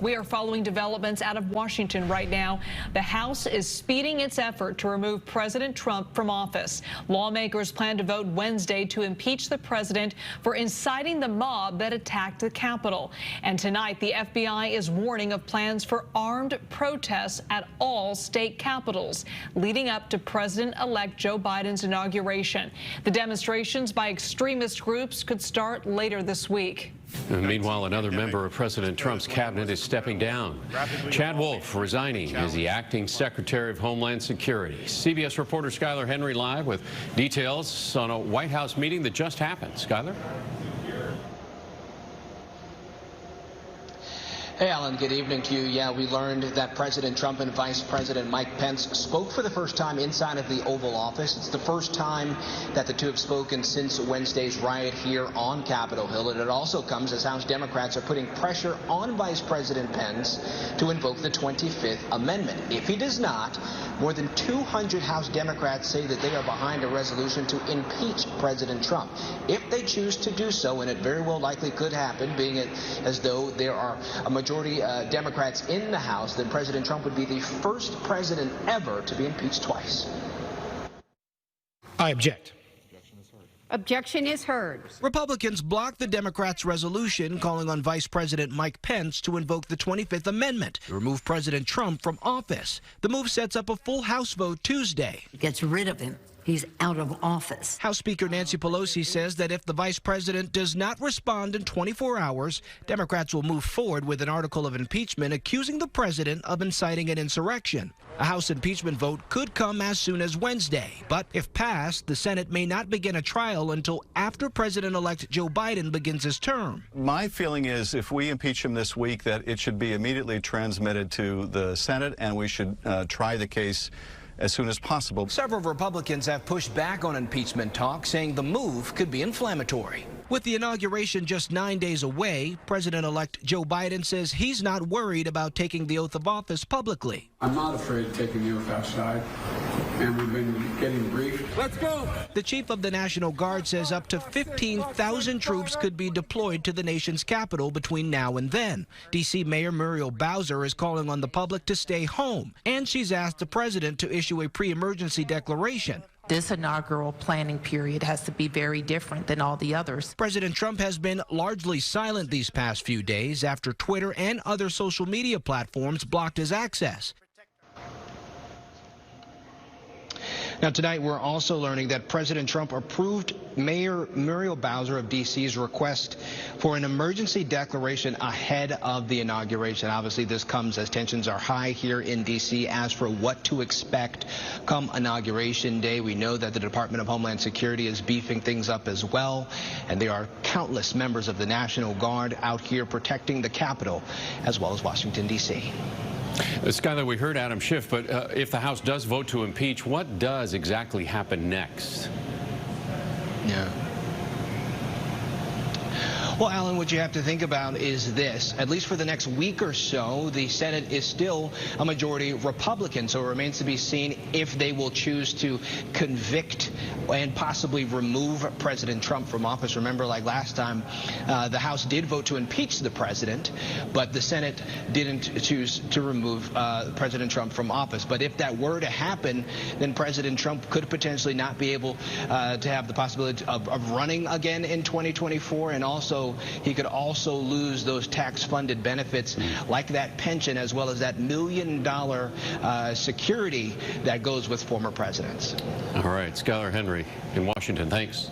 We are following developments out of Washington right now. The House is speeding its effort to remove President Trump from office. Lawmakers plan to vote Wednesday to impeach the president for inciting the mob that attacked the Capitol. And tonight, the FBI is warning of plans for armed protests at all state capitals, leading up to President-elect Joe Biden's inauguration. The demonstrations by extremist groups could start later this week. Meanwhile, another member of President Trump's cabinet is stepping down. Chad Wolf resigning as the acting Secretary of Homeland Security. CBS reporter Skyler Henry live with details on a White House meeting that just happened. Skyler? Hey, Alan, good evening to you. Yeah, we learned that President Trump and Vice President Mike Pence spoke for the first time inside of the Oval Office. It's the first time that the two have spoken since Wednesday's riot here on Capitol Hill. And it also comes as House Democrats are putting pressure on Vice President Pence to invoke the 25th Amendment. If he does not, more than 200 House Democrats say that they are behind a resolution to impeach President Trump. If they choose to do so, and it very well likely could happen, being as though there are a majority Democrats in the House, then President Trump would be the first president ever to be impeached twice. I object. Objection is heard. Republicans blocked the Democrats' resolution calling on Vice President Mike Pence to invoke the 25th Amendment to remove President Trump from office. The move sets up a full House vote Tuesday. It gets rid of him. He's out of office. House Speaker Nancy Pelosi says that if the vice president does not respond in 24 hours, Democrats will move forward with an article of impeachment accusing the president of inciting an insurrection. A House impeachment vote could come as soon as Wednesday, but if passed, the Senate may not begin a trial until after President-elect Joe Biden begins his term. My feeling is if we impeach him this week, that it should be immediately transmitted to the Senate, and we should try the case as soon as possible. Several Republicans have pushed back on impeachment talk, saying the move could be inflammatory. With the inauguration just 9 days away, President-elect Joe Biden says he's not worried about taking the oath of office publicly. I'm not afraid of taking the oath outside, and we've been getting briefed. Let's go! The chief of the National Guard says up to 15,000 troops could be deployed to the nation's capital between now and then. D.C. Mayor Muriel Bowser is calling on the public to stay home, and she's asked the president to issue a pre-emergency declaration. This inaugural planning period has to be very different than all the others. President Trump has been largely silent these past few days after Twitter and other social media platforms blocked his access. Now, tonight, we're also learning that President Trump approved Mayor Muriel Bowser of D.C.'s request for an emergency declaration ahead of the inauguration. Obviously, this comes as tensions are high here in D.C. as for what to expect come Inauguration Day. We know that the Department of Homeland Security is beefing things up as well, and there are countless members of the National Guard out here protecting the Capitol as well as Washington, D.C. Skyler, we heard Adam Schiff, but if the House does vote to impeach, what does exactly happen next? Yeah. Well, Alan, what you have to think about is this. At least for the next week or so, the Senate is still a majority Republican, so it remains to be seen if they will choose to convict and possibly remove President Trump from office. Remember, like last time, the House did vote to impeach the president, but the Senate didn't choose to remove President Trump from office. But if that were to happen, then President Trump could potentially not be able to have the possibility of running again in 2024, and also he could also lose those tax-funded benefits like that pension, as well as that $1 million security that goes with former presidents. All right, Skyler Henry in Washington, thanks.